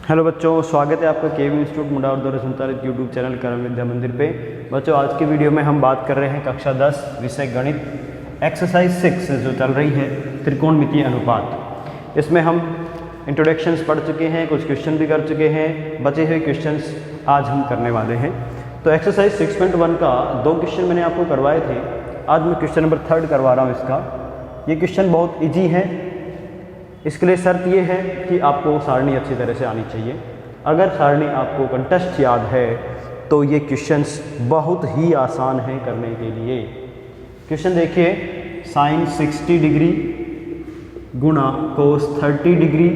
Hello बच्चों, स्वागत है आपका केवी इंस्टीट्यूट मुंडा और दौरे संचालित यूट्यूब चैनल कर्म विद्या मंदिर पे। बच्चों, आज की वीडियो में हम बात कर रहे हैं कक्षा 10 विषय गणित एक्सरसाइज 6 जो चल रही है त्रिकोणमितीय अनुपात। इसमें हम इंट्रोडक्शंस पढ़ चुके हैं, कुछ क्वेश्चन भी कर चुके हैं, बचे हुए क्वेश्चंस आज हम करने वाले हैं। तो एक्सरसाइज 6.1 का 2 क्वेश्चन मैंने आपको करवाए थे, आज मैं क्वेश्चन नंबर 3 करवा रहा हूँ इसका। ये क्वेश्चन बहुत ईजी है। इसके लिए शर्त ये है कि आपको सारणी अच्छी तरह से आनी चाहिए। अगर सारणी आपको कंटेस्ट याद है तो ये क्वेश्चंस बहुत ही आसान हैं करने के लिए। क्वेश्चन देखिए, साइन 60 डिग्री गुणा कोस 30 डिग्री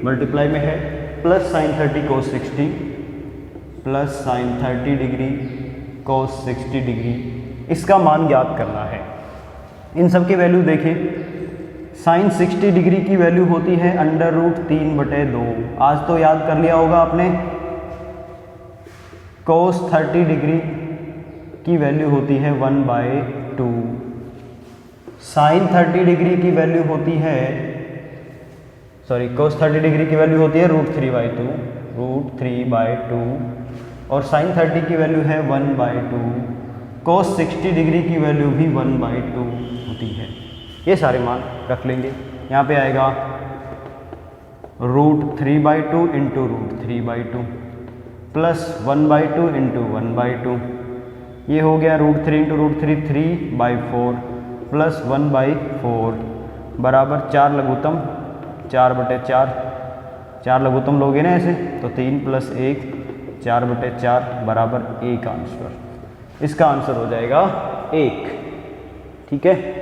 मल्टीप्लाई में है, प्लस साइन 30 कोस 60 प्लस साइन 30 डिग्री कोस 60 डिग्री, इसका मान ज्ञात करना है। इन सब की वैल्यू देखें। साइन 60 डिग्री की वैल्यू होती है √3/2। आज तो याद कर लिया होगा आपने। कोस 30 डिग्री की वैल्यू होती है 1/2। साइन 30 डिग्री की वैल्यू होती है कोस 30 डिग्री की वैल्यू होती है √3/2 और साइन 30 की वैल्यू है 1/2। कोस 60 डिग्री की वैल्यू भी 1/2 होती है। ये सारे मान रख लेंगे। यहाँ पे आएगा √3/2 इंटू √3/2 प्लस 1/2 इंटू 1/2। ये हो गया √3 इंटू √3 3/4 प्लस 1/4 बराबर 4 लघुत्तम 4/4। 4 लघुत्तम लोगे ना ऐसे तो 3 + 1 4/4 बराबर 1 आंसर। इसका आंसर हो जाएगा 1। ठीक है।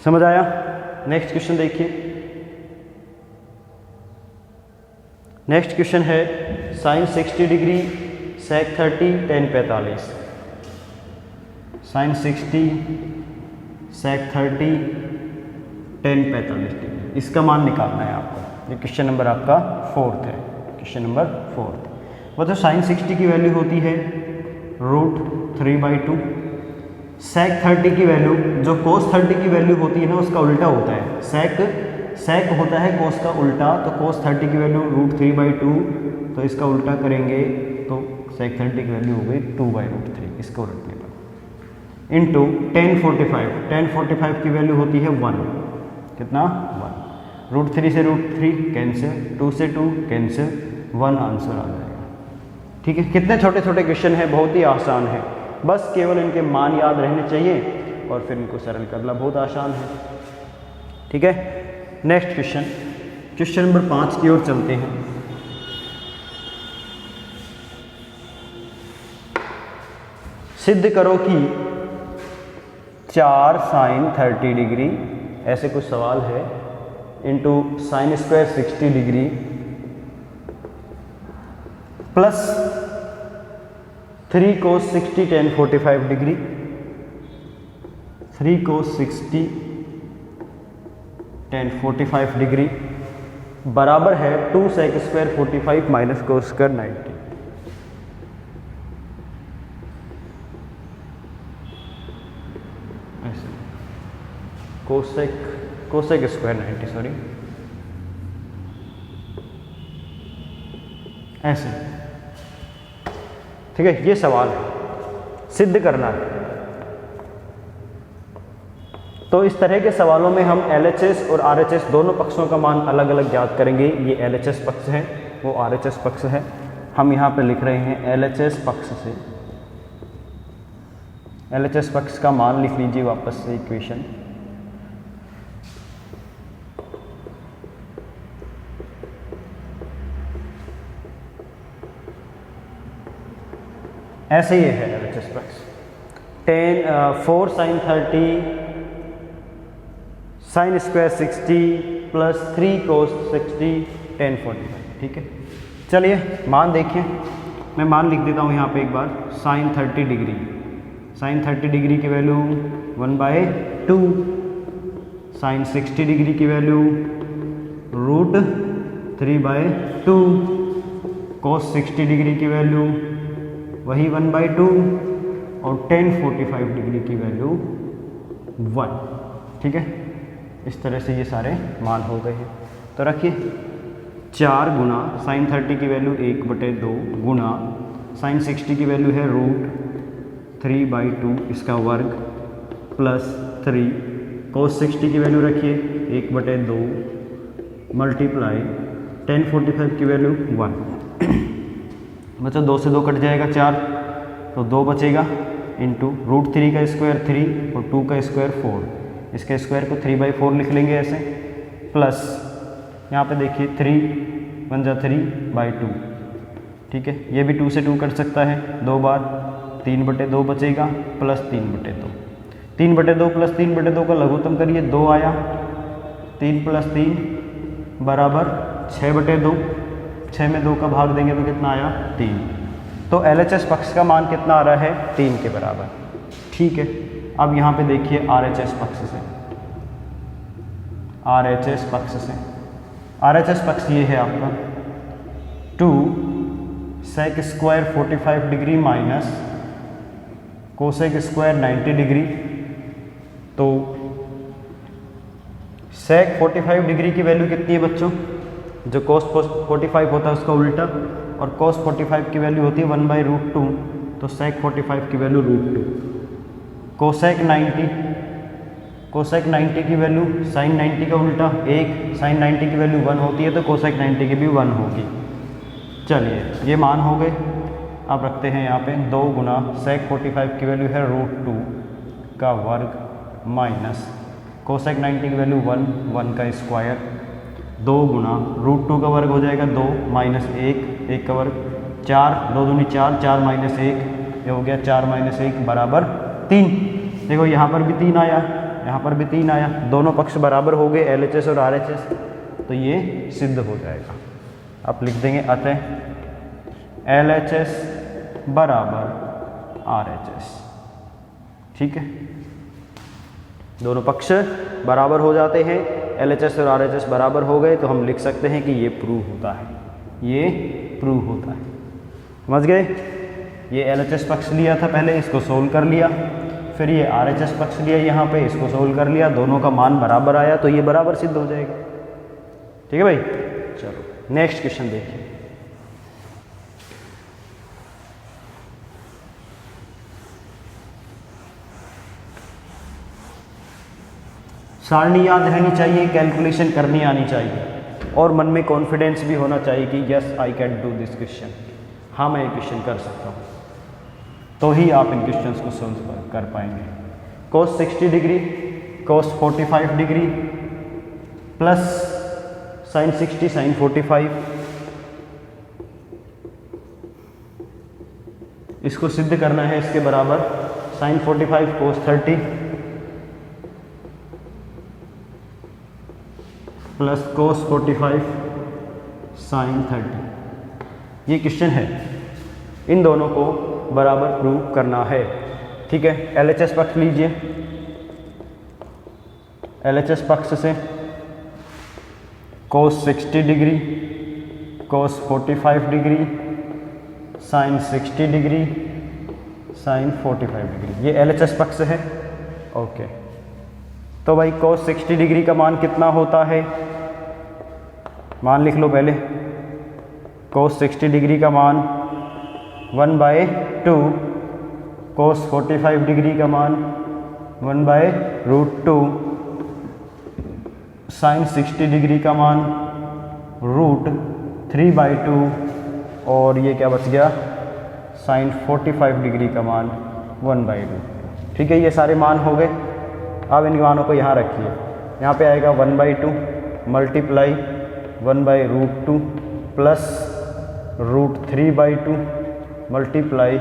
समझ आया? नेक्स्ट क्वेश्चन देखिए। नेक्स्ट क्वेश्चन है साइन 60 डिग्री सेक 30 tan 45। साइन 60 सेक 30 tan 45 डिग्री, इसका मान निकालना है आपको। ये क्वेश्चन नंबर आपका 4th है। Question number 4th। मतलब साइन 60 की वैल्यू होती है √3/2। सेक 30 की वैल्यू, जो कोस 30 की वैल्यू होती है ना, उसका उल्टा होता है। सेक होता है कोस का उल्टा, तो कोस 30 की वैल्यू √3/2, तो इसका उल्टा करेंगे तो सेक 30 की वैल्यू हो गई 2/√3 इसको उलटने पर। इंटू tan 45 की वैल्यू होती है 1। कितना? 1। √3 से √3 कैंसिल, 2 से 2 कैंसिल, 1 आंसर आ जाएगा। ठीक है। कितने छोटे छोटे क्वेश्चन हैं, बहुत ही आसान है। बस केवल इनके मान याद रहने चाहिए और फिर इनको सरल करना बहुत आसान है। ठीक है। नेक्स्ट क्वेश्चन, क्वेश्चन नंबर 5 की ओर चलते हैं। सिद्ध करो कि 4 साइन 30 डिग्री, ऐसे कुछ सवाल है, into sine square 60 degree plus 3 cos 60 tan 45 degree, 3 cos 60 tan 45 degree बराबर है 2 sec square 45 minus cos square 90। ऐसे cosec स्क्वायर 90, सॉरी, ऐसे। ठीक है। ये सवाल है, सिद्ध करना है। तो इस तरह के सवालों में हम LHS और RHS दोनों पक्षों का मान अलग अलग ज्ञात करेंगे। ये LHS पक्ष है, वो RHS पक्ष है। हम यहाँ पे लिख रहे हैं LHS पक्ष से। LHS पक्ष का मान लिख लीजिए वापस से इक्वेशन। ऐसे ही है LHS पक्ष। 4 sine 30 sine square 60 plus 3 cos 60 tan 45। ठीक है। चलिए मान देखिए। मैं मान लिख देता हूँ यहाँ पे एक बार। साइन 30 डिग्री, साइन 30 डिग्री की वैल्यू 1/2। साइन 60 डिग्री की वैल्यू √3/2। cos 60 डिग्री की वैल्यू वही 1/2 और tan 45 डिग्री की वैल्यू 1। ठीक है। इस तरह से ये सारे मान हो गए हैं। तो रखिए 4 गुना साइन 30 की वैल्यू 1/2 गुना साइन 60 की वैल्यू है √3/2 इसका वर्ग प्लस 3 cos 60 की वैल्यू रखिए 1/2 मल्टीप्लाई tan 45 की वैल्यू 1। बच्चा 2 से 2 कट जाएगा 4, तो 2 बचेगा इंटू √3 का स्क्वायर 3 और 2 का स्क्वायर 4, इसके स्क्वायर को 3/4 लिख लेंगे ऐसे, प्लस यहाँ पे देखिए 3 1 जा 3/2, ठीक है। ये भी 2 से 2 कट सकता है 2 बार, 3/2 बचेगा प्लस 3/2, 3/2 प्लस 3/2 का लघुत्तम करिए 2 आया, 3 + 3 बराबर 6/2, 6 में 2 का भाग देंगे तो कितना आया 3। तो LHS पक्ष का मान कितना आ रहा है 3 के बराबर, ठीक है। अब यहाँ पे देखिए RHS पक्ष से, RHS पक्ष से, RHS पक्ष ये है आपका 2 sec square 45 degree minus cosec square 90 degree. तो sec 45 डिग्री की वैल्यू कितनी है बच्चों, जो cos 45 होता है उसका उल्टा, और cos 45 की वैल्यू होती है 1/√2, तो sec 45 की वैल्यू √2। कोसेक 90 की वैल्यू sin 90 का उल्टा 1, sin 90 की वैल्यू 1 होती है तो कोसेक 90 की भी 1 होगी। चलिए ये मान हो गए। अब रखते हैं यहाँ पे 2 गुना sec 45 की वैल्यू है √2 का वर्ग माइनस कोसेक 90 की वैल्यू 1, 1 का स्क्वायर, 2 गुना √2 का वर्ग हो जाएगा 2 माइनस 1, 1 का वर्ग 4, 2 दूनी 4, 4 माइनस 1, ये हो गया 4 माइनस 1 बराबर 3। देखो यहाँ पर भी 3 आया, यहाँ पर भी 3 आया, दोनों पक्ष बराबर हो गए LHS और RHS, तो ये सिद्ध हो जाएगा। आप लिख देंगे अतः LHS बराबर RHS, ठीक है। दोनों पक्ष बराबर हो जाते हैं, LHS और RHS बराबर हो गए तो हम लिख सकते हैं कि ये प्रूव होता है, ये प्रूव होता है। समझ गए? ये LHS पक्ष लिया था पहले, इसको सोल्व कर लिया, फिर ये RHS पक्ष लिया यहाँ पे, इसको सोल्व कर लिया, दोनों का मान बराबर आया तो ये बराबर सिद्ध हो जाएगा। ठीक है भाई, चलो नेक्स्ट क्वेश्चन देखिए। सारणी याद रहनी चाहिए, कैलकुलेशन करनी आनी चाहिए और मन में कॉन्फिडेंस भी होना चाहिए कि yes I can do this question, हाँ मैं ये क्वेश्चन कर सकता हूँ, तो ही आप इन क्वेश्चंस को सोल्व कर पाएंगे। cos 60 degree cos 45 degree plus sin 60 sin 45, इसको सिद्ध करना है इसके बराबर sin 45 cos 30 plus cos 45 sin 30। ये क्वेश्चन है, इन दोनों को बराबर प्रूव करना है। ठीक है, LHS पक्ष लीजिए, LHS पक्ष से cos 60 degree cos 45 degree sin 60 degree sin 45 degree, ये LHS पक्ष है। ओके, तो भाई cos 60 डिग्री का मान कितना होता है, मान लिख लो पहले। cos 60 डिग्री का मान 1/2, cos 45 डिग्री का मान 1/√2, sin 60 डिग्री का मान √3/2 और ये क्या बच गया, sin 45 डिग्री का मान 1/√2। ठीक है, ये सारे मान हो गए। अब इन मानों को यहाँ रखिए, यहाँ पे आएगा 1/2 मल्टीप्लाई 1/√2 प्लस √3/2 मल्टीप्लाई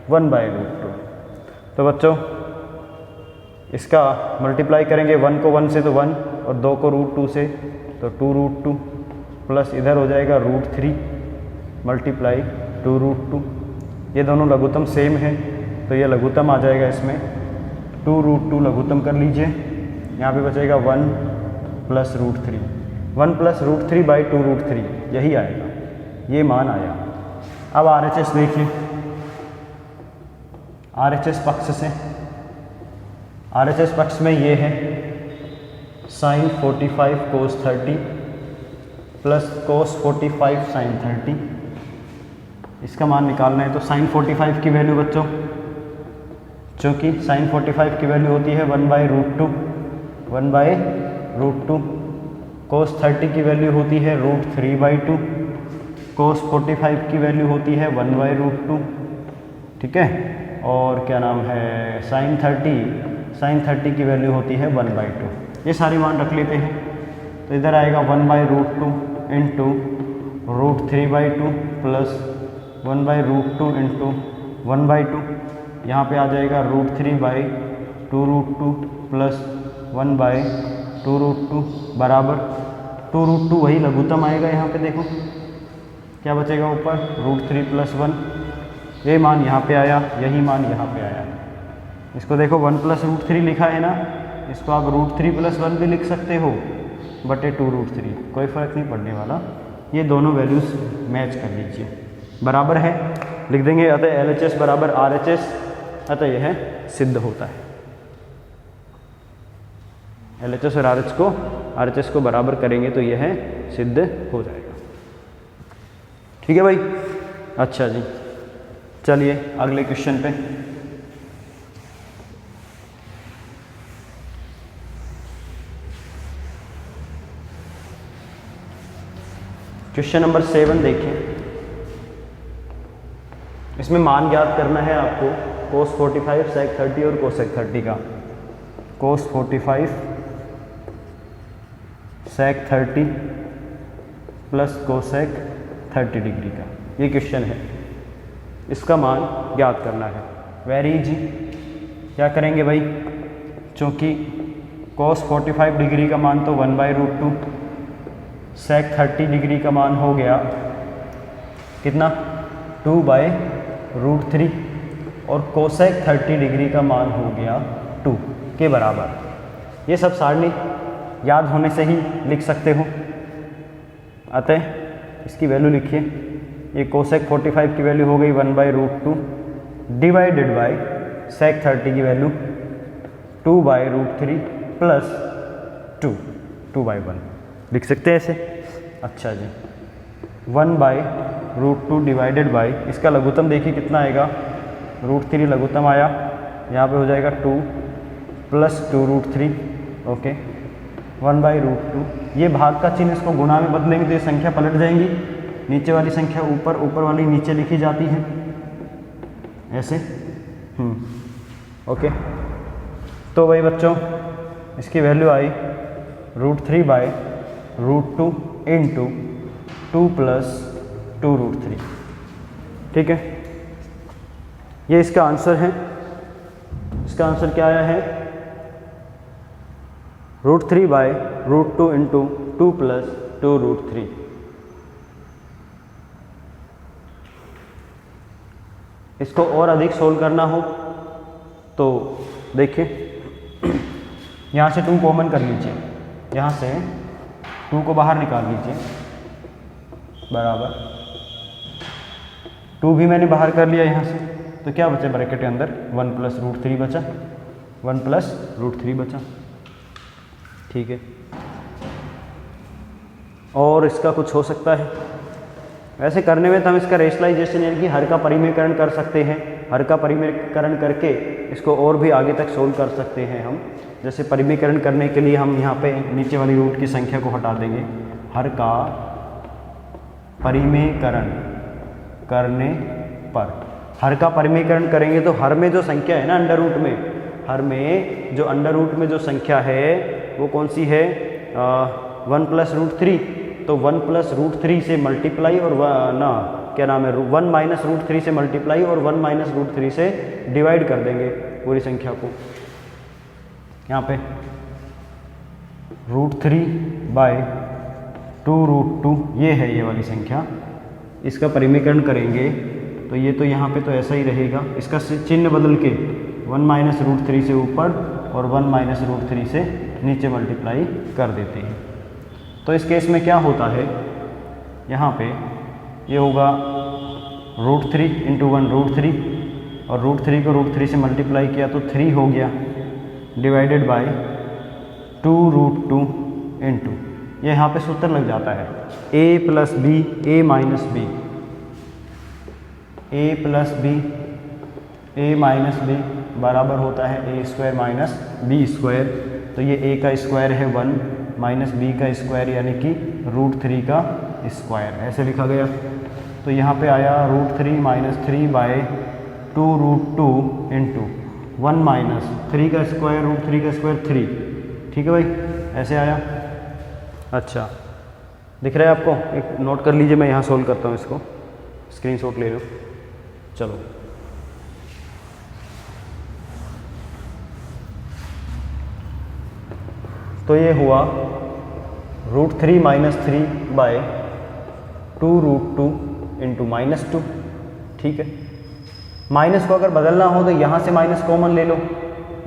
1/√2। तो बच्चों इसका मल्टीप्लाई करेंगे 1 को 1 से तो 1 और 2 को √2 से तो 2√2 प्लस इधर हो जाएगा √3 मल्टीप्लाई 2√2। ये दोनों लघुत्तम सेम है तो ये लघुत्तम आ जाएगा इसमें, 2√2 लघुत्तम कर लीजिए, यहाँ पे बचेगा 1 प्लस √3, 1 प्लस √3/2√3, यही आएगा, ये मान आया। अब RHS देखिए, RHS पक्ष से, RHS पक्ष में ये है साइन 45 कोस 30 प्लस कोस 45 साइन 30। इसका मान निकालना है तो साइन 45 की वैल्यू बच्चों, चूँकि साइन 45 की वैल्यू होती है 1/√2, 1/√2। कोस 30 की वैल्यू होती है √3/2। कोस 45 की वैल्यू होती है 1/√2। ठीक है, और क्या नाम है साइन 30 की वैल्यू होती है 1/2। ये सारे मान रख लेते हैं तो इधर आएगा 1/√2 इंटू √3/2 प्लस 1/√2 इंटू 1/2। यहाँ पे आ जाएगा √3/2√2 प्लस 1/2√2 बराबर 2√2, वही लघुत्तम आएगा। यहाँ पे देखो क्या बचेगा ऊपर, √3 + 1। ये मान यहाँ पे आया, यही मान यहाँ पे आया। इसको देखो 1 + √3 लिखा है ना, इसको आप √3 + 1 भी लिख सकते हो बटे 2√3, कोई फ़र्क नहीं पड़ने वाला। ये दोनों वैल्यूज़ मैच कर लीजिए, बराबर है, लिख देंगे। अतः LHS बराबर RHS, अतः यह सिद्ध होता है। LHS और RHS को बराबर करेंगे तो यह सिद्ध हो जाएगा। ठीक है भाई, अच्छा जी, चलिए अगले क्वेश्चन पे। क्वेश्चन नंबर 7 देखें। इसमें मान ज्ञात करना है आपको कोस 45 सेक 30 और कोसेक 30 का। कोस 45 सेक 30 प्लस कोसेक 30 डिग्री का ये क्वेश्चन है। इसका मान ज्ञात करना है। Very easy. क्या करेंगे भाई, चूँकि कोस 45 डिग्री का मान तो 1/√2, सेक 30 डिग्री का मान हो गया कितना, 2/√3, और कोसेक 30 डिग्री का मान हो गया 2 के बराबर। ये सब सारणी याद होने से ही लिख सकते हो। अतः इसकी वैल्यू लिखिए। ये कोसेक 45 की वैल्यू हो गई 1/√2 डिवाइडेड बाय सेक 30 की वैल्यू 2/√3 प्लस 2/1 लिख सकते हैं ऐसे। अच्छा जी, 1/√2 डिवाइडेड बाय, इसका लघुत्तम देखिए कितना आएगा, √3 लघुत्तम आया, यहाँ पे हो जाएगा 2 प्लस 2√3। ओके, 1/√2। ये भाग का चिन्ह, इसको गुणा में बदलेंगे तो ये संख्या पलट जाएंगी। नीचे वाली संख्या ऊपर, ऊपर वाली नीचे लिखी जाती है ऐसे। ओके, तो भाई बच्चों इसकी वैल्यू आई √3/√2 इंटू 2 + 2√3। ठीक है, ये इसका आंसर है। इसका आंसर क्या आया है, √3/√2 इंटू 2 + 2√3। इसको और अधिक सोल्व करना हो तो देखिए, यहाँ से 2 कॉमन कर लीजिए, यहाँ से 2 को बाहर निकाल लीजिए, बराबर 2 भी मैंने बाहर कर लिया यहाँ से, तो क्या बचे ब्रैकेट के अंदर, 1 + √3 बचा, 1 + √3 बचा। ठीक है, और इसका कुछ हो सकता है वैसे करने में तो हम इसका रेशनलाइजेशन यानी कि हर का परिमेयकरण कर सकते हैं। हर का परिमेयकरण करके इसको और भी आगे तक सोल्व कर सकते हैं हम। जैसे परिमेयकरण करने के लिए हम यहाँ पे नीचे वाली रूट की संख्या को हटा देंगे। हर का परिमेयकरण करने पर, हर का परिमेयकरण करेंगे तो हर में जो संख्या है ना अंडर रूट में, हर में जो अंडर रूट में जो संख्या है वो कौन सी है, 1 + √3। तो 1 + √3 से मल्टीप्लाई और क्या नाम है 1 - √3 से मल्टीप्लाई और 1 - √3 से डिवाइड कर देंगे पूरी संख्या को। यहाँ पे √3/2√2 ये है ये वाली संख्या। इसका परिमेयकरण करेंगे तो ये तो यहाँ पे तो ऐसा ही रहेगा। इसका चिन्ह बदल के 1 - √3 से ऊपर और 1 - √3 से नीचे मल्टीप्लाई कर देते हैं। तो इस केस में क्या होता है, यहाँ पे ये होगा √3 × 1 √3, और √3 को √3 से मल्टीप्लाई किया तो 3 हो गया, डिवाइडेड बाय 2√2 इंटू, ये यहाँ पे सूत्र लग जाता है a plus b a minus B, a plus b a minus b बराबर होता है a square minus b square. तो ये a का स्क्वायर है 1 माइनस b का स्क्वायर यानी कि √3 का स्क्वायर, ऐसे लिखा गया। तो यहाँ पे आया √3 माइनस 3 बाय 2√2 इंटू 1 माइनस 3 का स्क्वायर √3 का स्क्वायर 3। ठीक है भाई, ऐसे आया। अच्छा दिख रहा है आपको, एक नोट कर लीजिए, मैं यहाँ सोल्व करता हूँ इसको, स्क्रीनशॉट ले लो। चलो तो ये हुआ √3 माइनस 3 बाय 2√2 इंटू -2। ठीक है, माइनस को अगर बदलना हो तो यहाँ से माइनस कॉमन ले लो,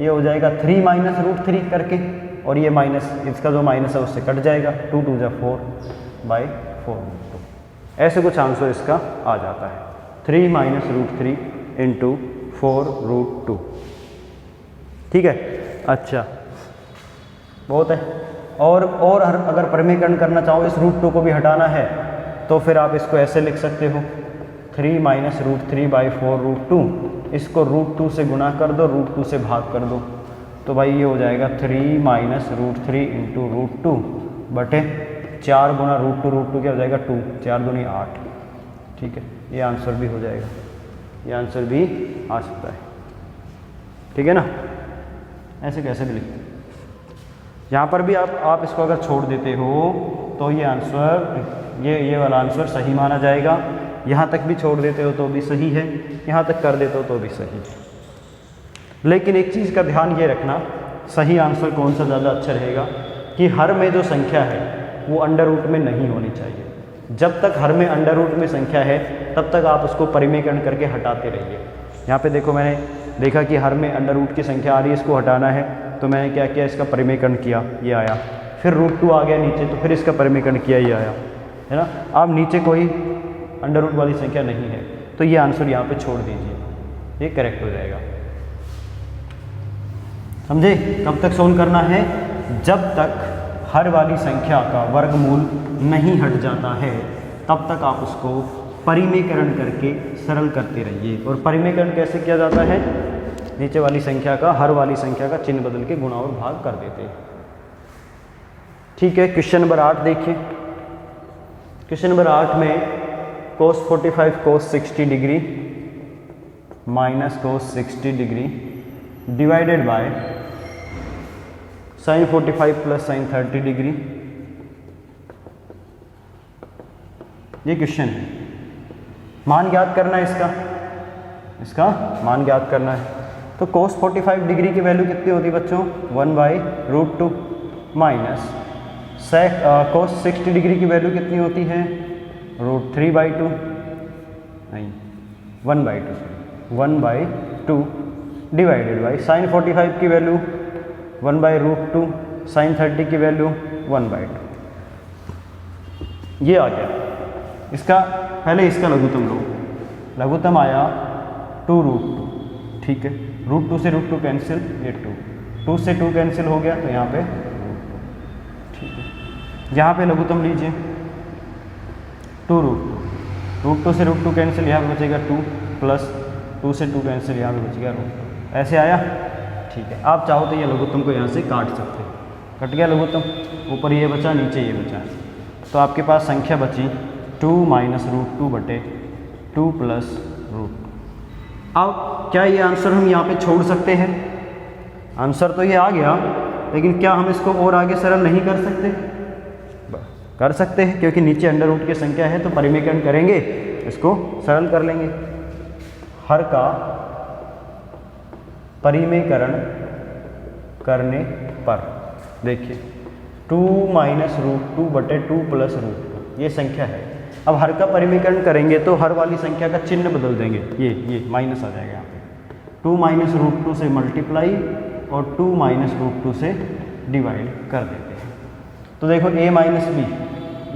ये हो जाएगा 3 माइनस √3 करके, और ये माइनस इसका जो माइनस है उससे कट जाएगा, 2 2 4 बाई 4√2। ऐसे कुछ आंसर इसका आ जाता है, 3 माइनस √3 इंटू 4√2। ठीक है, अच्छा बहुत है। और अगर परिमेयकरण करना चाहो, इस √2 को भी हटाना है तो फिर आप इसको ऐसे लिख सकते हो, 3 माइनस √3 बाई 4√2, इसको √2 से गुणा कर दो, √2 से भाग कर दो, तो भाई ये हो जाएगा 3 माइनस √3 इंटू √2 बटे 4 गुना √2 क्या हो जाएगा 2, 4 दूनी 8। ठीक है, ये आंसर भी हो जाएगा, ये आंसर भी आ सकता है। ठीक है ना, ऐसे कैसे भी लिखते हैं। यहाँ पर भी आप इसको अगर छोड़ देते हो तो ये आंसर, ये वाला आंसर सही माना जाएगा। यहाँ तक भी छोड़ देते हो तो भी सही है, यहाँ तक कर देते हो तो भी सही है। लेकिन एक चीज़ का ध्यान ये रखना, सही आंसर कौन सा ज़्यादा अच्छा रहेगा कि हर में जो संख्या है वो अंडर रूट में नहीं होनी चाहिए। जब तक हर में अंडर रूट में संख्या है तब तक आप उसको परिमेयकरण करके हटाते रहिए। यहाँ पे देखो, मैंने देखा कि हर में अंडर रूट की संख्या आ रही है, इसको हटाना है, तो मैंने क्या किया, इसका परिमेयकरण किया, ये आया। फिर √2 आ गया नीचे, तो फिर इसका परिमेयकरण किया, ये आया, है ना। अब नीचे कोई अंडर रूट वाली संख्या नहीं है तो ये आंसर यहाँ पे छोड़ दीजिए, ये करेक्ट हो जाएगा। समझे? कब तक सोल्व करना है? जब तक हर वाली संख्या का वर्गमूल नहीं हट जाता है तब तक आप उसको परिमेयकरण करके सरल करते रहिए। और परिमेयकरण कैसे किया जाता है? नीचे वाली संख्या का हर वाली संख्या का चिन्ह बदल के गुणा और भाग कर देते हैं। ठीक है, क्वेश्चन नंबर 8 देखिए। क्वेश्चन नंबर 8 में cos 45 cos 60 degree minus cos 60 degree divided by sin 45 plus sin 30 degree, ये क्वेश्चन है। मान ज्ञात करना है इसका मान ज्ञात करना है। तो cos 45 डिग्री की वैल्यू कितनी होती है बच्चों? 1/√2 माइनस cos 60 डिग्री की वैल्यू कितनी होती है? √3/2 नहीं 1/2 डिवाइडेड बाई sin 45 की वैल्यू 1/√2, sin 30 की वैल्यू 1/2। ये आ गया। इसका पहले इसका लघुत्तम लो, लघुत्तम आया 2√2। ठीक है, √2 से √2 कैंसिल, ये 2 से 2 कैंसिल हो गया, तो यहाँ पे √2। ठीक है, यहाँ पे लघुत्तम लीजिए 2√2, √2 से √2 कैंसिल, यहाँ पे बचेगा 2 प्लस 2 से 2 कैंसिल, यहाँ पे बचेगा √2। ऐसे आया। ठीक है, आप चाहो तो ये लघुत्तम को यहाँ से काट सकते हो। कट गया लघुत्तम, ऊपर ये बचा, नीचे ये बचा, तो आपके पास संख्या बची 2 माइनस √2 बटे 2 प्लस √2। अब क्या ये आंसर हम यहाँ पे छोड़ सकते हैं? आंसर तो ये आ गया, लेकिन क्या हम इसको और आगे सरल नहीं कर सकते? कर सकते हैं, क्योंकि नीचे अंडर रूट की संख्या है, तो परिमेयकरण करेंगे, इसको सरल कर लेंगे। हर का परिमेयकरण करने पर देखिए 2 माइनस √2 बटे 2 प्लस √2 ये संख्या है। अब हर का परिमेयकरण करेंगे तो हर वाली संख्या का चिन्ह बदल देंगे, ये माइनस आ जाएगा यहाँ पे। 2 माइनस √2 से मल्टीप्लाई और 2 माइनस √2 से डिवाइड कर देते हैं। तो देखो a माइनस बी,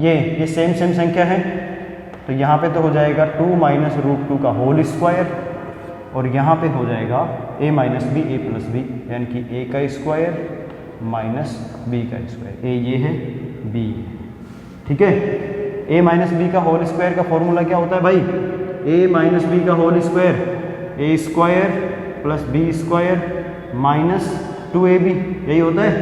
ये सेम संख्या है, तो यहाँ पे तो हो जाएगा 2 माइनस √2 का होल स्क्वायर, और यहाँ पे हो जाएगा a minus B a plus B, यानी कि a का स्क्वायर माइनस बी का स्क्वायर। ए ये है, बी ये है, ठीक है। ए माइनस बी का होल स्क्वायर का फॉर्मूला क्या होता है भाई? ए माइनस बी का whole square, A square plus B square minus 2ab, यही होता है,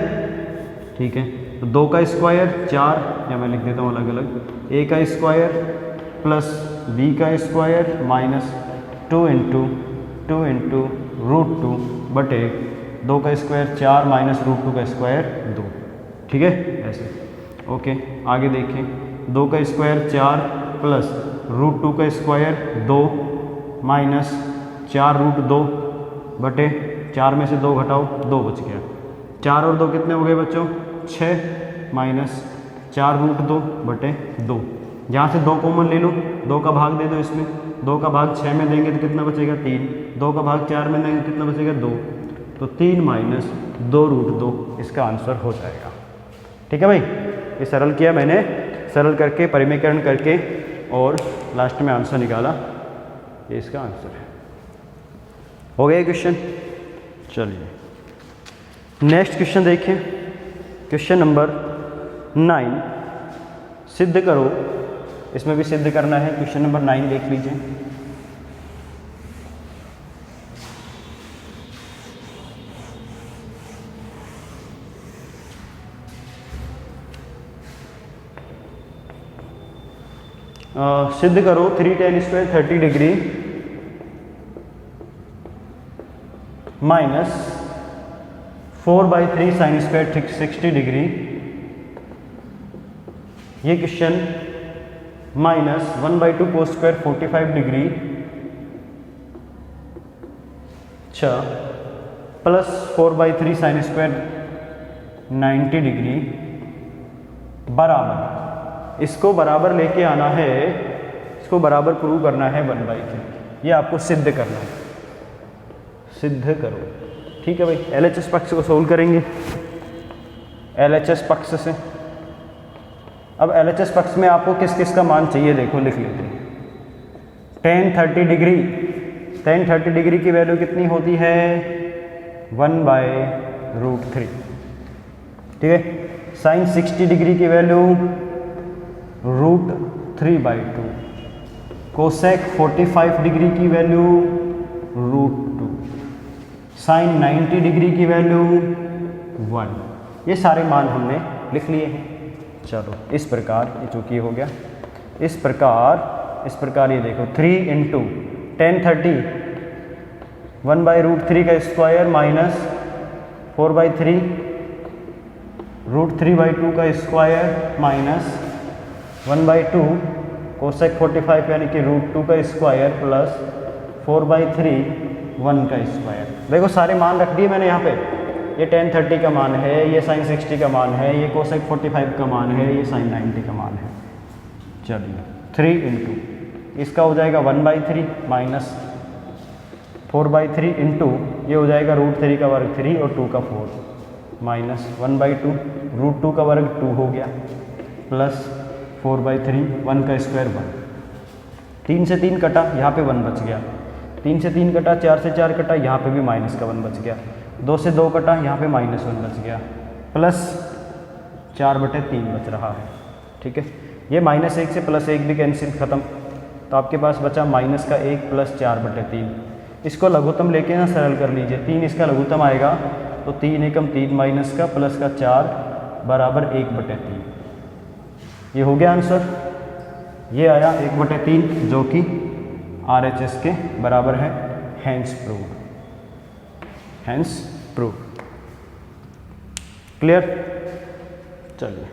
ठीक है। तो 2 का स्क्वायर 4, या मैं लिख देता हूँ अलग अलग, ए का स्क्वायर प्लस बी का स्क्वायर माइनस 2 इंटू √2 बटे 2 का स्क्वायर 4 माइनस √2 का स्क्वायर 2, ठीक है, ऐसे। ओके, आगे देखें, 2 का स्क्वायर 4 प्लस √2 का स्क्वायर 2 माइनस 4√2 बटे 4 में से 2 घटाओ, 2 बच गया। 4 और 2 कितने हो गए बच्चों? 6 माइनस 4√2 बटे 2। यहाँ से 2 कॉमन ले लो, 2 का भाग दे दो इसमें, 2 का भाग 6 में देंगे तो कितना बचेगा? 3। 2 का भाग 4 में देंगे कितना बचेगा? 2। तो 3 माइनस 2√2 इसका आंसर हो जाएगा, ठीक है भाई। ये सरल किया मैंने, सरल करके परिमीकरण करके और लास्ट में आंसर निकाला, ये इसका आंसर है। हो गया क्वेश्चन। चलिए नेक्स्ट क्वेश्चन देखिए, क्वेश्चन नंबर 9, सिद्ध करो। इसमें भी सिद्ध करना है। क्वेश्चन नंबर 9 देख लीजिए। सिद्ध करो 3 tan square 30 degree minus 4/3 sine square 60 degree. ये question minus 1/2 cos square 45 degree, अच्छा, प्लस 4/3 साइन स्क्वायर 90 डिग्री बराबर, इसको बराबर लेके आना है, इसको बराबर प्रूव करना है 1/3। ये आपको सिद्ध करना है, सिद्ध करो, ठीक है भाई। LHS पक्ष को सोल्व करेंगे LHS पक्ष से। अब LHS पक्ष में आपको किस किस का मान चाहिए, देखो लिख लेते हैं। tan 30 डिग्री, tan 30 डिग्री की वैल्यू कितनी होती है? 1/√3, ठीक है। sin 60 डिग्री की वैल्यू √3/2, कोसेक 45 डिग्री की वैल्यू √2, sin 90 डिग्री की वैल्यू 1। ये सारे मान हमने लिख लिए हैं। चलो इस प्रकार, ये चूंकि हो गया, इस प्रकार ये देखो 3 इंटू tan 30 1/√3 का स्क्वायर माइनस 4/3 √3/2 का स्क्वायर माइनस 1/2 कोसेक 45 यानी कि √2 का स्क्वायर प्लस 4/3 1 का स्क्वायर। देखो सारे मान रख दिए मैंने यहाँ पे। ये tan 30 का मान है, ये sin 60 का मान है, ये कोसेक 45 का मान है, ये sin 90 का मान है। चलिए 3 इंटू इसका हो जाएगा 1/3 माइनस 4/3 इंटू ये हो जाएगा √3 का वर्ग 3 और 2 का 4 माइनस 1/2 √2 का वर्ग 2 हो गया प्लस 4/3 1 का स्क्वायर 1। 3 से 3 कटा, यहाँ पे 1 बच गया। 3 से 3 कटा, 4 से 4 कटा, यहाँ पे भी माइनस का 1 बच गया। 2 से 2 कटा, यहाँ पे -1 बच गया प्लस 4/3 बच रहा है, ठीक है। ये -1 से +1 भी कैंसिल खत्म, तो आपके पास बचा -1 प्लस 4/3। इसको लघुत्तम लेके ना सरल कर लीजिए। 3 इसका लघुत्तम आएगा तो 3 एकम 3 माइनस का प्लस का 4 बराबर 1/3। ये हो गया आंसर। ये आया 1/3 जो कि RHS के बराबर है। Hence prove. क्लियर। चलिए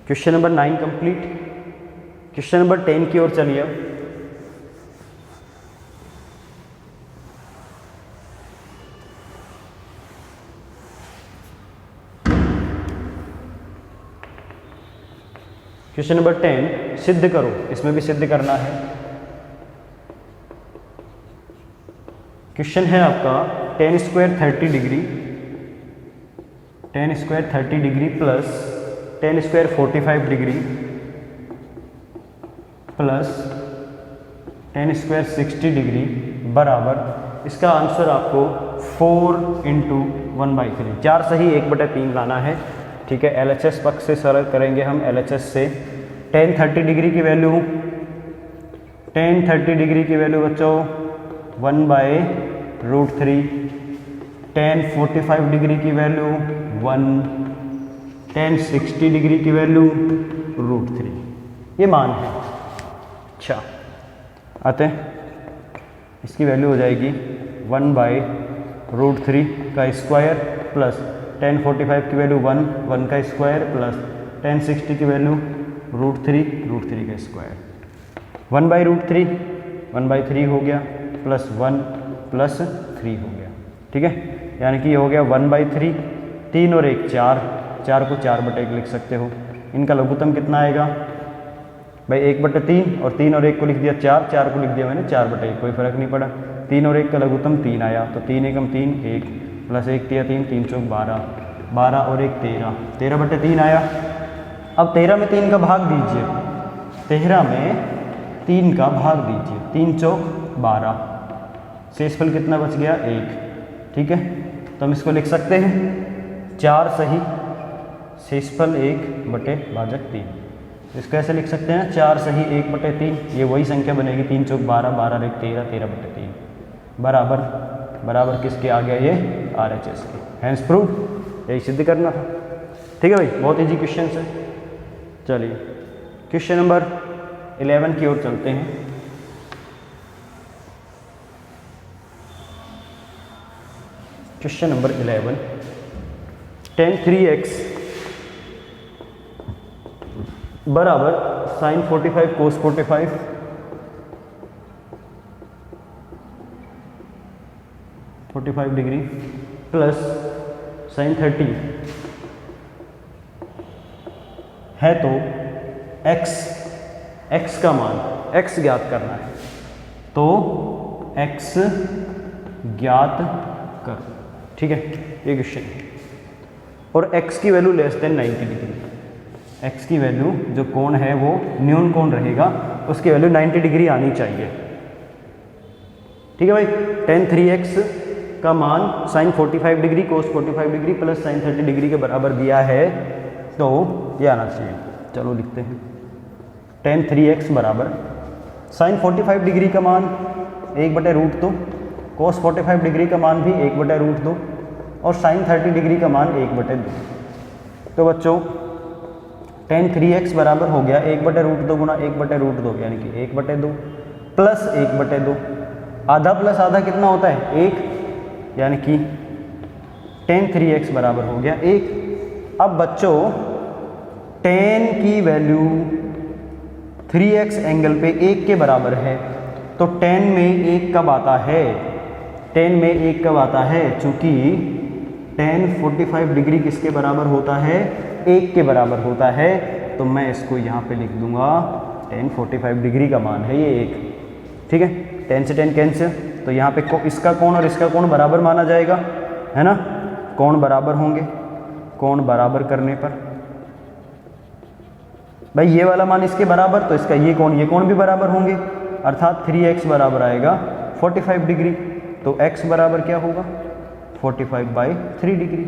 question number 9 complete. Question number 10 की ओर चलिए। क्वेश्चन नंबर 10 सिद्ध करो। इसमें भी सिद्ध करना है। क्वेश्चन है आपका tan square 30 degree, tan square 30 degree plus tan square 45 degree plus tan square 60 degree बराबर, इसका आंसर आपको 4 इंटू 1/3, 4 सही 1/3 लाना है। ठीक है, LHS पक्ष से सरल करेंगे हम। LHS से tan 30 डिग्री की वैल्यू, tan 30 डिग्री की वैल्यू बच्चों 1/√3, tan 45 डिग्री की वैल्यू 1, tan 60 डिग्री की वैल्यू √3, ये मान है। अच्छा, आते हैं, इसकी वैल्यू हो जाएगी 1/√3 का स्क्वायर प्लस tan 45 की वैल्यू 1 का स्क्वायर प्लस tan 60 की वैल्यू √3 का स्क्वायर। 1/√3 हो गया प्लस 1 प्लस 3 हो गया। ठीक है, यानी कि ये हो गया 1/3, 3 और 1 4, 4 को 4/1 लिख सकते हो। इनका लघुत्तम कितना आएगा भाई 1/3, और 3 और 1 को लिख दिया 4, 4 को लिख दिया मैंने 4/1, कोई फर्क नहीं पड़ा। 3 और 1 का लघुत्तम 3 आया, तो 3 एकम 3, 1 प्लस 1 3 3, 3 चौक 12, 12 और 1 13, 13/3 आया। अब 13 में 3 का भाग दीजिए, 13 में 3 का भाग दीजिए, 3 चौक 12, शेषफल कितना बच गया 1। ठीक है, तो हम इसको लिख सकते हैं 4 सही शेषफल 1/3। इसको ऐसे लिख सकते हैं 4 सही 1/3, ये वही संख्या बनेगी 3 चौक 12, 12 और 1 13, 13/3 बराबर बराबर किसके आ गया, ये RHS के। हैंस प्रूफ, यही सिद्ध करना था। ठीक है भाई, बहुत इजी क्वेश्चन है। चलिए क्वेश्चन नंबर 11 की ओर चलते हैं। क्वेश्चन नंबर 11, tan 3x बराबर sin 45 cos 45 45 degree plus sin 30 है, तो x का मान x ज्ञात करना है, तो x ज्ञात कर। ठीक है, ये क्वेश्चन है। और x की value less than 90 degree, x की वैल्यू जो कोण है वो न्यून कोण रहेगा, उसकी वैल्यू 90 डिग्री आनी चाहिए। ठीक है भाई, tan 3x का मान sin 45 degree cos 45 degree plus sin 30 degree के बराबर दिया है, तो ये आना चाहिए। चलो लिखते हैं, tan 3x बराबर sin 45 डिग्री का मान 1/√2, cos 45 डिग्री का मान भी 1/√2 और sin 30 डिग्री का मान 1/2। तो बच्चों tan 3x बराबर हो गया 1/√2 गुना 1/√2, यानी कि 1/2 प्लस 1/2, आधा प्लस आधा कितना होता है 1, यानी कि tan 3x बराबर हो गया 1। अब बच्चों tan की वैल्यू 3x एंगल पे 1 के बराबर है, तो tan में 1 कब आता है, tan में 1 कब आता है, चूंकि tan 45 डिग्री किसके बराबर होता है, 1 के बराबर होता है, तो मैं इसको यहाँ पे लिख दूंगा tan 45 डिग्री का मान है ये 1। ठीक है, tan से tan कैंसिल, तो यहाँ पे इसका कोण और इसका कोण बराबर माना जाएगा, है ना, कोण बराबर होंगे। कोण बराबर करने पर भाई ये वाला मान इसके बराबर, तो इसका ये कोण भी बराबर होंगे, अर्थात 3x बराबर आएगा 45 डिग्री। तो x बराबर क्या होगा 45/3 डिग्री,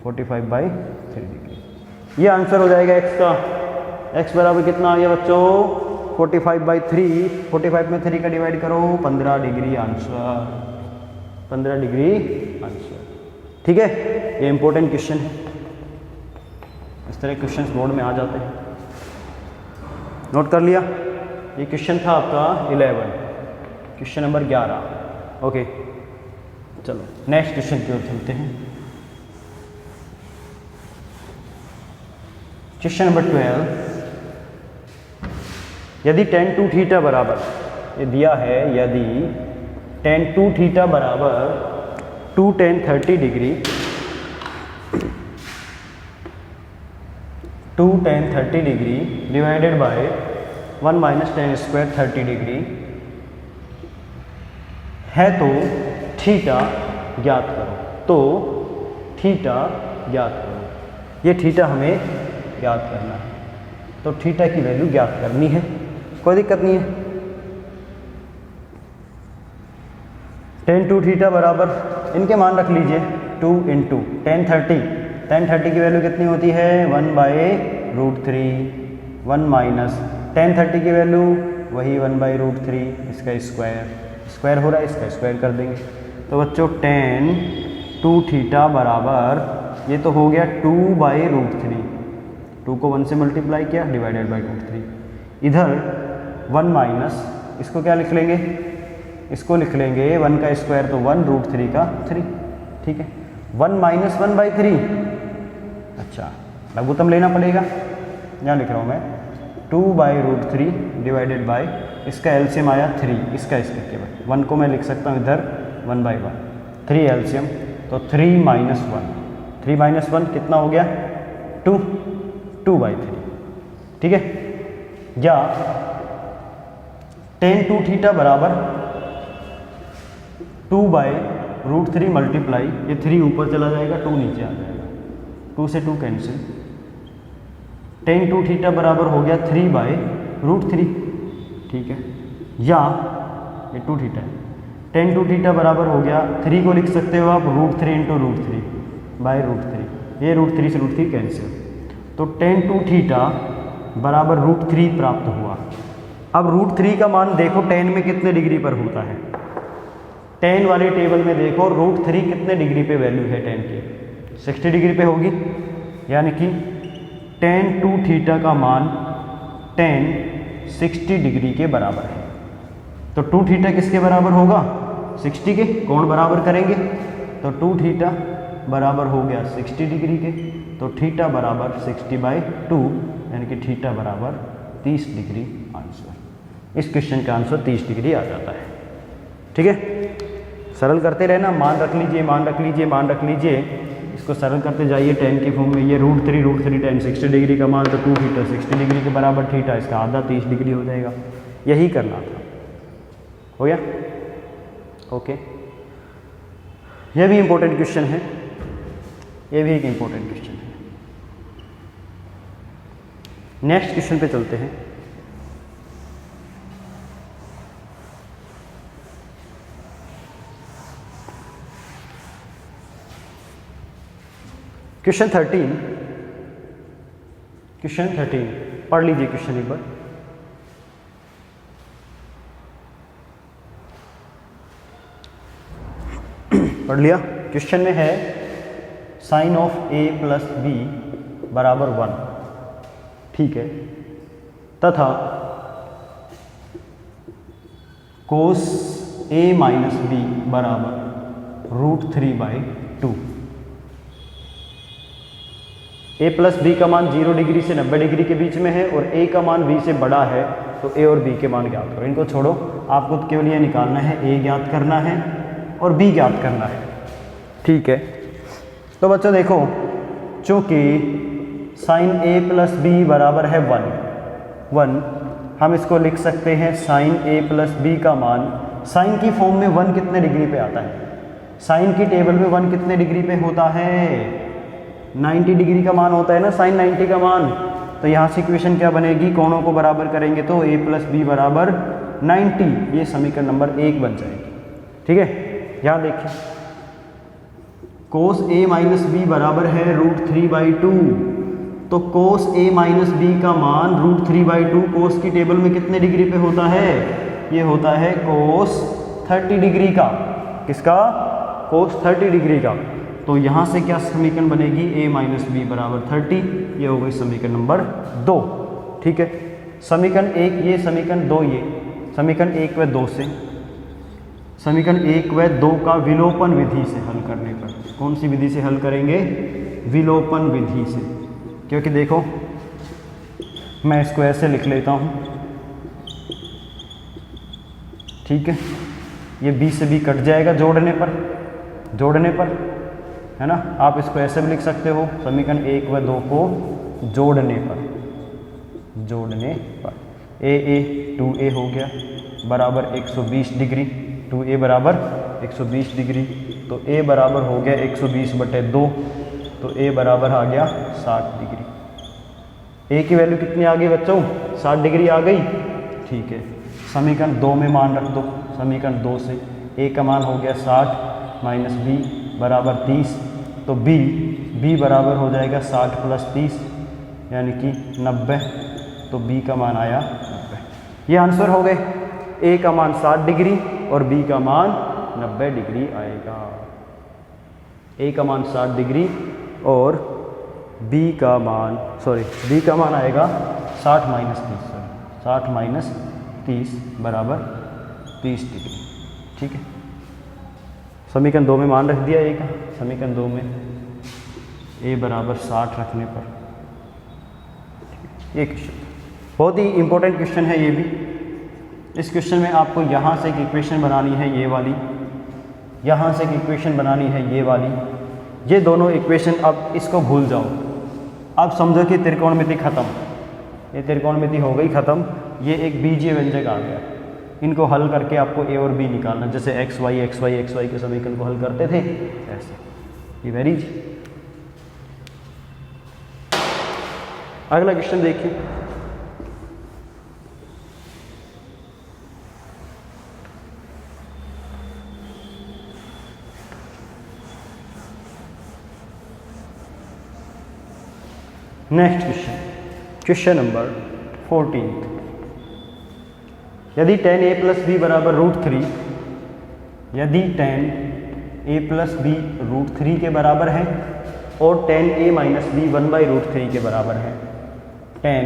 45/3 डिग्री, ये आंसर हो जाएगा x का। x बराबर कितना आ गया बच्चों 45/3, 45 में 3 का डिवाइड करो 15 डिग्री आंसर, 15 डिग्री आंसर। ठीक है, ये इंपॉर्टेंट क्वेश्चन है, इस तरह क्वेश्चन बोर्ड में आ जाते हैं। नोट कर लिया, ये क्वेश्चन था आपका 11, क्वेश्चन नंबर 11। ओके, चलो नेक्स्ट क्वेश्चन की ओर चलते हैं। क्वेश्चन नंबर 12, यदि tan 2 थीटा बराबर, ये दिया है, यदि tan 2 थीटा बराबर 2 tan 30 degree, 2 tan 30 degree divided by 1 minus tan square 30 degree है, तो थीटा ज्ञात करो। तो थीटा ज्ञात करो, ये थीटा हमें ज्ञात करना है, तो थीटा की वैल्यू ज्ञात करनी है, कोई दिक्कत नहीं है। tan 2 थीटा बराबर इनके मान रख लीजिए 2 इंटू टेन 30 की वैल्यू कितनी होती है 1/√3, 1 माइनस टेन 30 की वैल्यू वही 1/√3, इसका स्क्वायर हो रहा है, इसका स्क्वायर कर देंगे। तो बच्चों tan 2θ बराबर ये तो हो गया 2/√3, 2 को 1 से मल्टीप्लाई किया डिवाइडेड बाई √3। इधर 1 माइनस इसको क्या लिख लेंगे, इसको लिख लेंगे 1 का स्क्वायर तो 1√3 का 3, ठीक है। 1 माइनस 1/3, अच्छा लघुत्तम लेना पड़ेगा, यहाँ लिख रहा हूँ मैं 2/√3 डिवाइडेड बाई इसका एलसीएम आया 3, इसका केवल 1 को मैं लिख सकता हूँ इधर 1/1, 3 एलसीएम तो 3 माइनस 1, 3 माइनस 1 कितना हो गया 2/3, ठीक है। या tan 2θ बराबर 2/√3 मल्टीप्लाई, ये 3 ऊपर चला जाएगा 2 नीचे आ जाएगा, 2 से 2 कैंसिल, tan 2θ बराबर हो गया 3/√3, ठीक है। या ये 2θ है, tan 2θ बराबर हो गया 3 को लिख सकते हो आप √3 इंटू √3/√3, ये √3 से √3 कैंसिल, तो tan 2θ बराबर √3 प्राप्त हुआ। अब √3 का मान देखो tan में कितने डिग्री पर होता है, tan वाले टेबल में देखो √3 कितने डिग्री पे वैल्यू है tan की, 60 डिग्री पे होगी, यानी कि tan 2θ का मान tan 60 डिग्री के बराबर है। तो 2θ किसके बराबर होगा 60 के, कोण बराबर करेंगे तो 2θ बराबर हो गया 60 डिग्री के, तो θ बराबर 60/2 यानी कि θ बराबर 30 डिग्री आंसर। इस क्वेश्चन का आंसर 30 डिग्री आ जाता है, ठीक है। सरल करते रहना, मान रख लीजिए, मान रख लीजिए, मान रख लीजिए, इसको सरल करते जाइए tan के फॉर्म में, ये √3 tan 60 डिग्री का मान तो 2θ 60 डिग्री के बराबर, θ इसका आधा 30 डिग्री हो जाएगा, यही करना था, हो गया, ओके। यह भी इंपॉर्टेंट क्वेश्चन है, ये भी एक इंपॉर्टेंट क्वेश्चन है। नेक्स्ट क्वेश्चन पे चलते हैं। क्वेश्चन 13 पढ़ लीजिए क्वेश्चन एक बार। पढ़ लिया। क्वेश्चन में है sine of a plus b बराबर 1, ठीक है, तथा कोस a माइनस बी बराबर √3/2। a प्लस बी का मान 0 डिग्री से 90 डिग्री के बीच में है और a का मान b से बड़ा है, तो a और b के मान ज्ञात करो। इनको छोड़ो, आपको केवल ये निकालना है, a ज्ञात करना है और b ज्ञात करना है, ठीक है। तो बच्चों देखो, चूंकि साइन a प्लस बी बराबर है 1, हम इसको लिख सकते हैं साइन a प्लस बी का मान, साइन की फॉर्म में 1 कितने डिग्री पे आता है, साइन की टेबल में 1 कितने डिग्री पे होता है, 90 डिग्री का मान होता है ना, साइन 90 का मान। तो यहाँ से इक्वेशन क्या बनेगी, कोणों को बराबर करेंगे तो a प्लस बी बराबर 90, ये समीकरण नंबर 1 बन जाएगी, ठीक है। यहाँ देखिए, कोस a माइनस बी बराबर है √3/2, तो कोस a माइनस बी का मान √3/2 कोस की टेबल में कितने डिग्री पे होता है, ये होता है कोस 30 डिग्री का, किसका, कोस 30 डिग्री का। तो यहाँ से क्या समीकरण बनेगी, a माइनस बी बराबर 30, ये हो गई समीकरण नंबर 2, ठीक है। समीकरण 1 ये, समीकरण 2 ये, समीकरण 1 व 2 से, समीकरण 1 व 2 का विलोपन विधि से हल करने पर, कौन सी विधि से हल करेंगे, विलोपन विधि से, क्योंकि देखो मैं इसको ऐसे लिख लेता हूँ, ठीक है, ये b से b कट जाएगा जोड़ने पर, है ना। आप इसको ऐसे भी लिख सकते हो, समीकरण 1 व 2 को जोड़ने पर a 2a हो गया बराबर 120 डिग्री, 2a बराबर 120 डिग्री, तो a बराबर हो गया 120/2, तो a बराबर आ गया 60 डिग्री। a की वैल्यू कितनी आ गई बच्चों, 60 डिग्री आ गई, ठीक है। समीकरण 2 में मान रख दो, समीकरण 2 से a का मान हो गया 60, माइनस बी बराबर 30, तो बी बराबर हो जाएगा 60 प्लस 30 यानी कि 90, तो बी का मान आया 90। ये आंसर हो गए। ए का मान 60 डिग्री और बी का मान 90 डिग्री आएगा। ए का मान 60 डिग्री और बी का मान आएगा 60 माइनस 30 बराबर 30 डिग्री। ठीक है, समीकरण 2 में मान रख दिया ए का। समीकरण 2 में ए बराबर 60 रखने पर ये क्वेश्चन बहुत ही इंपॉर्टेंट क्वेश्चन है ये भी। इस क्वेश्चन में आपको यहाँ से एक इक्वेशन बनानी है ये वाली, यहाँ से एक इक्वेशन बनानी है ये वाली। ये दोनों इक्वेशन, अब इसको भूल जाओ। अब समझो कि त्रिकोणमिति खत्म, ये त्रिकोणमिति हो गई खत्म। ये एक बीजीय व्यंजक आ गया। इनको हल करके आपको ए और बी निकालना, जैसे एक्स वाई के समीकरण को हल करते थे ऐसे। ये वेरी इजी। अगला क्वेश्चन देखिए। Next question, question number 14। यदि tan a प्लस बी बराबर √3, यदि tan a प्लस बी √3 के बराबर है और tan a माइनस बी 1/√3 के बराबर है, tan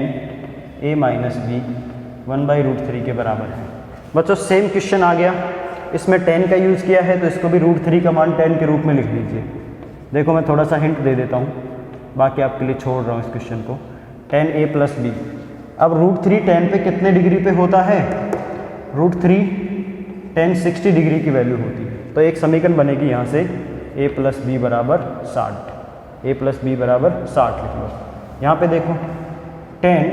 a माइनस बी 1/√3 के बराबर है। बच्चों सेम क्वेश्चन आ गया, इसमें tan का यूज़ किया है तो इसको भी √3 का मान tan के रूप में लिख लीजिए। देखो मैं थोड़ा सा हिंट दे देता हूँ, बाकी आपके लिए छोड़ रहा हूँ इस क्वेश्चन को। tan a प्लस बी, अब √3 tan पे कितने डिग्री पे होता है? √3 tan 60 डिग्री की वैल्यू होती है। तो एक समीकरण बनेगी यहाँ से a प्लस बी बराबर 60, a प्लस बी बराबर 60 लिख लो। यहाँ पे देखो tan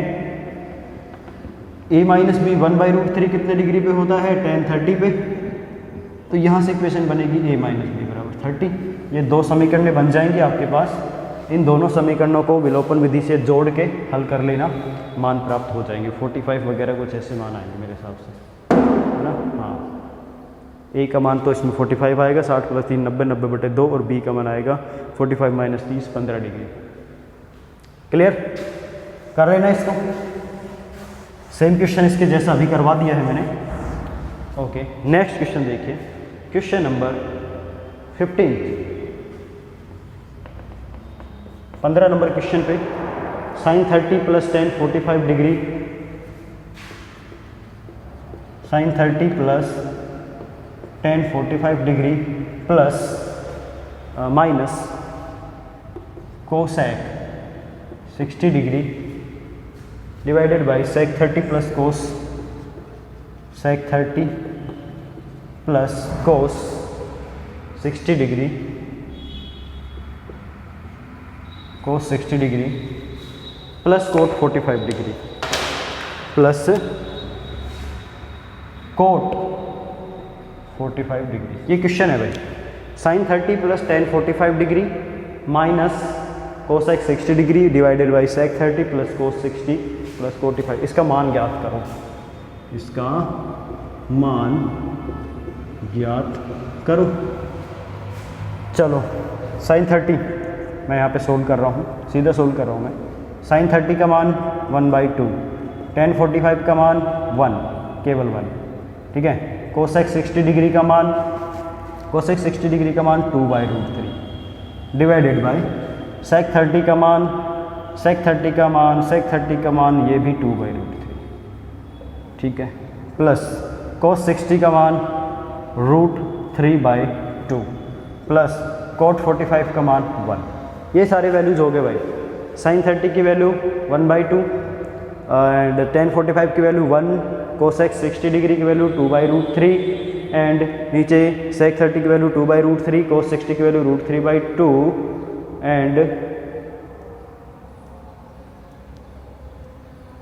a माइनस बी 1/√3 कितने डिग्री पे होता है? tan 30 पे। तो यहाँ से इक्वेशन बनेगी a माइनस बी बराबर 30। ये दो समीकरण बन जाएंगे आपके पास। इन दोनों समीकरणों को विलोपन विधि से जोड़ के हल कर लेना, मान प्राप्त हो जाएंगे। 45 वगैरह कुछ ऐसे मान आएंगे मेरे हिसाब से, है ना। हाँ, ए का मान तो इसमें 45 आएगा, 60 प्लस 3 90, 90/2, और बी का मान आएगा 45 माइनस 30 15 डिग्री। क्लियर कर रहे ना इसको? सेम क्वेश्चन इसके जैसा अभी करवा दिया है मैंने। ओके, नेक्स्ट क्वेश्चन देखिए, क्वेश्चन नंबर 15। 15 नंबर क्वेश्चन पे sin 30 plus tan 45 degree, sin 30 plus tan 45 degree plus minus cosec 60 degree divided by sec 30 plus cos sec 30 plus cos 60 degree cos 60 degree plus coat 45 degree plus coat 45 degree. ये question है भाई। sin 30 plus tan 45 degree minus cosec 60 degree divided by sec 30 plus cos 60 plus 45। इसका मान ज्ञात करो, इसका मान ज्ञात करो। चलो sin 30 मैं यहाँ पे सोल्व कर रहा हूँ, सीधा सोल्व कर रहा हूँ मैं। sin 30 का मान 1/2, tan 45 का मान 1, केवल 1, ठीक है। कोसेक 60 डिग्री का मान 2/√3 डिवाइडेड बाय sec 30 का मान ये भी 2/√3, ठीक है, प्लस cos 60 का मान √3/2 प्लस cot 45 का मान 1। ये सारे वैल्यूज हो गए भाई। sin 30 की वैल्यू 1/2 एंड tan 45 की वैल्यू 1, कोसेक 60 डिग्री की वैल्यू 2/√3 एंड नीचे sec 30 की वैल्यू 2/√3, cos 60 की वैल्यू √3/2 एंड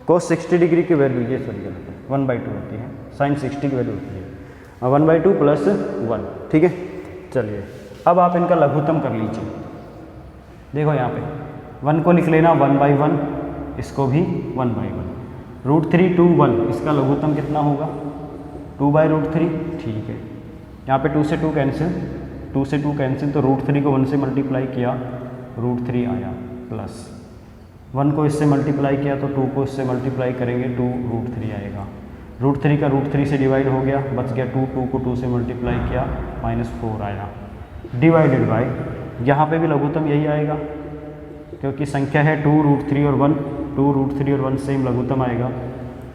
cos 60 डिग्री की वैल्यू ये सॉरी 1/2 होती है, sin 60 की वैल्यू होती है 1/2 प्लस 1, ठीक है। चलिए अब आप इनका लघुत्तम कर लीजिए। देखो यहाँ पे 1 को लिख लेना 1/1, इसको भी 1/1, √3 2 1, इसका लघुत्तम कितना होगा 2/√3, ठीक है। यहाँ पे 2 से 2 कैंसिल, 2 से 2 कैंसिल, तो √3 को 1 से मल्टीप्लाई किया, √3 आया, प्लस 1 को इससे मल्टीप्लाई किया तो 2 को इससे मल्टीप्लाई करेंगे, 2 √3 आएगा। √3 का √3 से डिवाइड हो गया, बच गया 2, 2 को 2 से मल्टीप्लाई किया, -4 आया, डिवाइडेड बाय, यहाँ पे भी लघुत्तम यही आएगा क्योंकि संख्या है 2 √3 और 1, 2 √3 और 1 सेम लघुत्तम आएगा।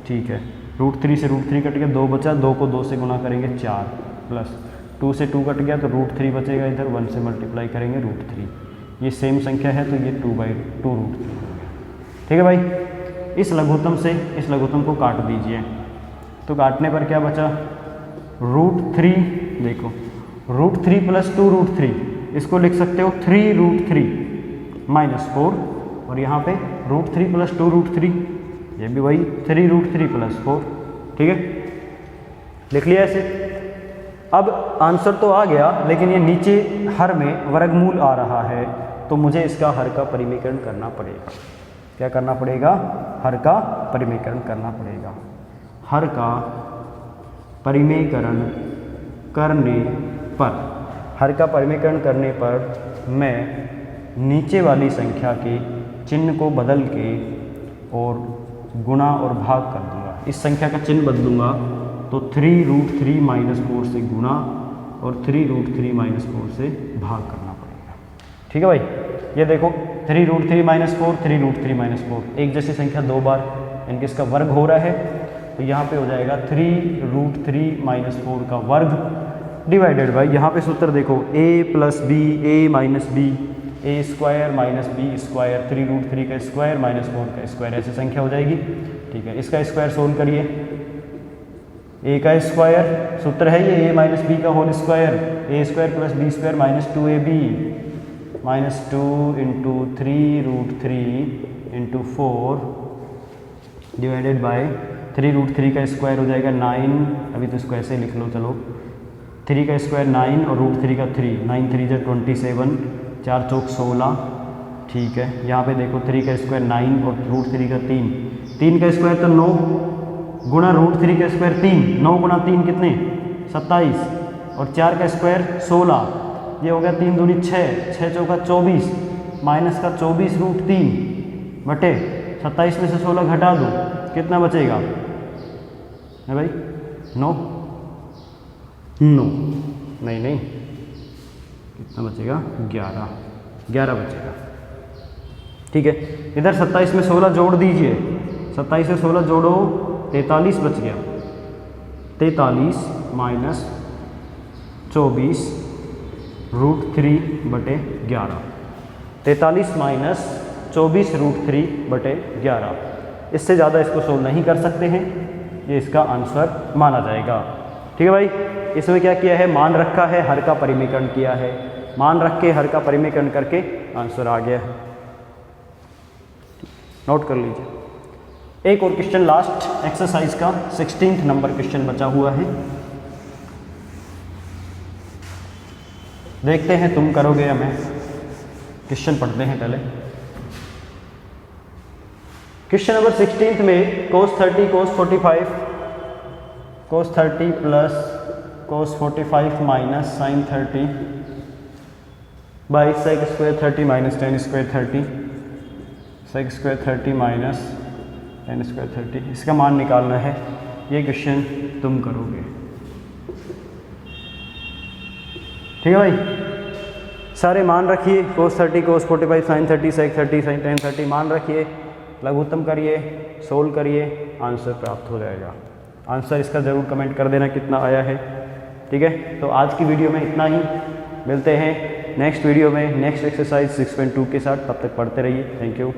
ठीक है, √3 से √3 कट गया, 2 बचा, 2 को 2 से गुना करेंगे 4, प्लस 2 से 2 कट गया तो √3 बचेगा, इधर 1 से मल्टीप्लाई करेंगे √3, ये सेम संख्या है तो ये 2/2 √3 हो गया। ठीक है भाई, इस लघुत्तम से इस लघुत्तम को काट दीजिए, तो काटने पर क्या बचा, √3, देखो √3 + 2 √3, इसको लिख सकते हो 3 √3 -4, और यहाँ पे √3 + 2 √3, ये भी वही 3 √3 + 4। ठीक है, लिख लिया ऐसे। अब आंसर तो आ गया, लेकिन ये नीचे हर में वर्गमूल आ रहा है, तो मुझे इसका हर का परिमीकरण करना पड़ेगा। क्या करना पड़ेगा, हर का परिमीकरण करना पड़ेगा। हर का परिमीकरण करने पर, हर का परिमीकरण करने पर मैं नीचे वाली संख्या के चिन्ह को बदल के और गुणा और भाग कर दूंगा। इस संख्या का चिन्ह बदलूंगा तो 3 √3 -4 से गुणा और 3 √3 -4 से भाग करना पड़ेगा। ठीक है भाई, ये देखो 3 √3 -4, 3 √3 -4, एक जैसी संख्या दो बार, इनके इसका वर्ग हो रहा है, तो यहाँ पे हो जाएगा 3 √3 -4 का वर्ग, डिवाइडेड बाई, यहाँ पे सूत्र देखो a + b, a - b, a² - b², 3 √3 का स्क्वायर -4 का स्क्वायर, ऐसी संख्या हो जाएगी। ठीक है, इसका स्क्वायर सोल्व करिए, a का स्क्वायर सूत्र है ये a - b का whole square, a² + b² -2ab, -2 × 3 √3 × 4 divided by 3 √3 का स्क्वायर हो जाएगा 9, अभी तो इसको ऐसे लिख लो, चलो 3 का स्क्वायर 9 और √3 का 3, 9 3 × 27, 4 चौक 16। ठीक है, यहाँ पे देखो 3 का स्क्वायर 9 और √3 का 3, 3 का स्क्वायर तो 9 गुणा √3 का स्क्वायर 3, 9 गुणा 3 कितने 27, और 4 का स्क्वायर 16, ये हो गया 3 दूनी 6, 6 चौका 24, माइनस का 24 √3 बटे 27 में से 16 घटा दो, कितना बचेगा है भाई, 9 नहीं, कितना बचेगा 11 बचेगा। ठीक है, इधर 27 में 16 जोड़ दीजिए, 27 से 16 जोड़ो 43 बच गया, 43 - 24 √3 बटे 11, 43 - 24 √3 बटे 11, इससे ज़्यादा इसको सोल्व नहीं कर सकते हैं, ये इसका आंसर माना जाएगा। ठीक है भाई, इसमें क्या किया है, मान रखा है, हर का परिमीकरण किया है, मान रख के हर का परिमीकरण करके आंसर आ गया है, नोट कर लीजिए। एक और क्वेश्चन लास्ट एक्सरसाइज का 16 नंबर क्वेश्चन बचा हुआ है, देखते हैं तुम करोगे या मैं। क्वेश्चन पढ़ते हैं पहले। क्वेश्चन नंबर 16 में cos 30 cos 45 cos 30 plus cos 45 minus sin 30 by sec square 30 minus tan square 30 sec square 30 minus tan square 30, इसका मान निकालना है। ये क्वेश्चन तुम करोगे। ठीक है भाई, सारे मान रखिए, cos 30 cos 45 sin 30 sec 30 sin tan 30 मान रखिए, लघुत्तम करिए, सोल्व करिए, आंसर प्राप्त हो जाएगा। आंसर इसका ज़रूर कमेंट कर देना कितना आया है। ठीक है, तो आज की वीडियो में इतना ही, मिलते हैं नेक्स्ट वीडियो में नेक्स्ट एक्सरसाइज 6.2 के साथ, तब तक पढ़ते रहिए। Thank you.